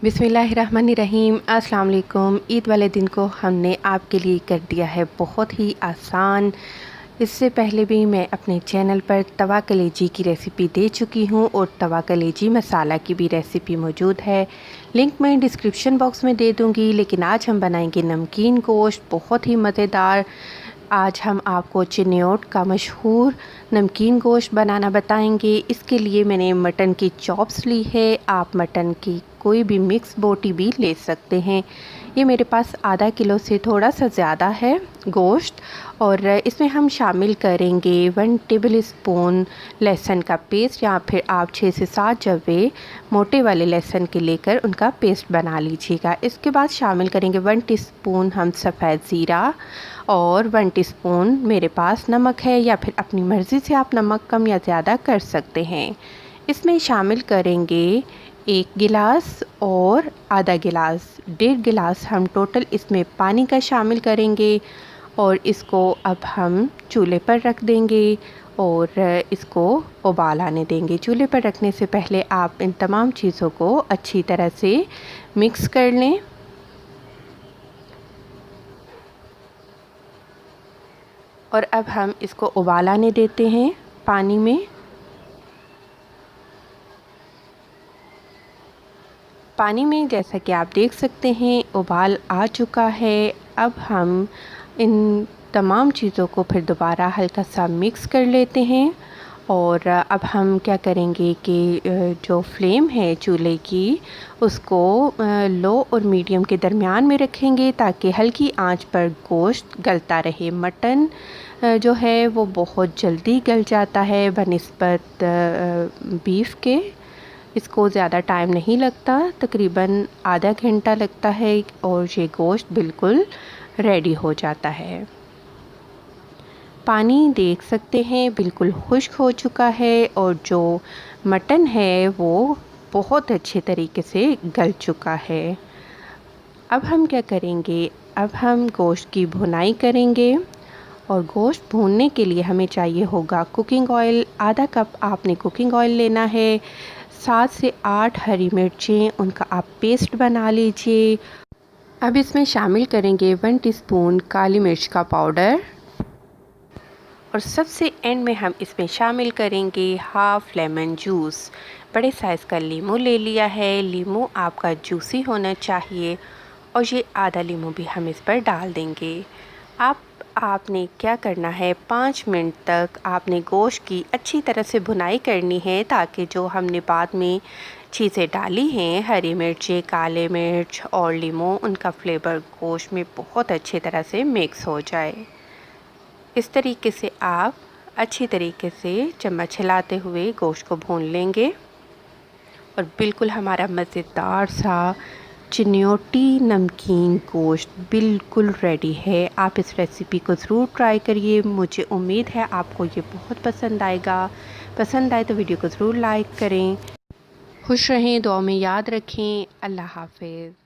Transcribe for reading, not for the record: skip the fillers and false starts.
बिस्मिल्लाहिर्रहमानिर्रहीम। अस्सलाम वालेकुम। ईद वाले दिन को हमने आपके लिए कर दिया है बहुत ही आसान। इससे पहले भी मैं अपने चैनल पर तवा कलेजी की रेसिपी दे चुकी हूँ और तवा कलेजी मसाला की भी रेसिपी मौजूद है। लिंक मैं डिस्क्रिप्शन बॉक्स में दे दूँगी। लेकिन आज हम बनाएंगे नमकीन गोश्त, बहुत ही मज़ेदार। आज हम आपको चिन्योट का मशहूर नमकीन गोश्त बनाना बताएंगे। इसके लिए मैंने मटन की चॉप्स ली है। आप मटन की कोई भी मिक्स बोटी भी ले सकते हैं। ये मेरे पास आधा किलो से थोड़ा सा ज़्यादा है गोश्त। और इसमें हम शामिल करेंगे 1 टेबल स्पून लहसुन का पेस्ट, या फिर आप 6 से 7 जवे मोटे वाले लहसुन के लेकर उनका पेस्ट बना लीजिएगा। इसके बाद शामिल करेंगे 1 टीस्पून हम सफ़ेद ज़ीरा और 1 टीस्पून मेरे पास नमक है, या फिर अपनी मर्ज़ी से आप नमक कम या ज़्यादा कर सकते हैं। इसमें शामिल करेंगे 1 गिलास और आधा गिलास, 1.5 गिलास हम टोटल इसमें पानी का शामिल करेंगे। और इसको अब हम चूल्हे पर रख देंगे और इसको उबाल आने देंगे। चूल्हे पर रखने से पहले आप इन तमाम चीज़ों को अच्छी तरह से मिक्स कर लें। और अब हम इसको उबाल आने देते हैं पानी में। पानी में जैसा कि आप देख सकते हैं उबाल आ चुका है। अब हम इन तमाम चीज़ों को फिर दोबारा हल्का सा मिक्स कर लेते हैं। और अब हम क्या करेंगे कि जो फ्लेम है चूल्हे की उसको लो और मीडियम के दरमियान में रखेंगे, ताकि हल्की आंच पर गोश्त गलता रहे। मटन जो है वो बहुत जल्दी गल जाता है बनिस्बत बीफ के। इसको ज़्यादा टाइम नहीं लगता, तकरीबन आधा घंटा लगता है और ये गोश्त बिल्कुल रेडी हो जाता है। पानी देख सकते हैं बिल्कुल खुश्क हो चुका है और जो मटन है वो बहुत अच्छे तरीके से गल चुका है। अब हम क्या करेंगे, अब हम गोश्त की भुनाई करेंगे। और गोश्त भूनने के लिए हमें चाहिए होगा कुकिंग ऑयल। आधा कप आपने कुकिंग ऑयल लेना है। 7 से 8 हरी मिर्चें, उनका आप पेस्ट बना लीजिए। अब इसमें शामिल करेंगे 1 टीस्पून काली मिर्च का पाउडर। और सबसे एंड में हम इसमें शामिल करेंगे हाफ़ लेमन जूस। बड़े साइज़ का लीमू ले लिया है। लीमू आपका जूसी होना चाहिए और ये आधा लीमू भी हम इस पर डाल देंगे। आपने क्या करना है, 5 मिनट तक आपने गोश्त की अच्छी तरह से भुनाई करनी है, ताकि जो हमने बाद में चीज़ें डाली हैं, हरी मिर्ची, काले मिर्च और लीमू, उनका फ्लेवर गोश्त में बहुत अच्छी तरह से मिक्स हो जाए। इस तरीके से आप अच्छी तरीके से चम्मच हिलाते हुए गोश्त को भून लेंगे। और बिल्कुल हमारा मज़ेदार सा चिन्योटी नमकीन गोश्त बिल्कुल रेडी है। आप इस रेसिपी को ज़रूर ट्राई करिए। मुझे उम्मीद है आपको ये बहुत पसंद आएगा। पसंद आए तो वीडियो को ज़रूर लाइक करें। खुश रहें, दुआ में याद रखें। अल्लाह हाफ़िज़।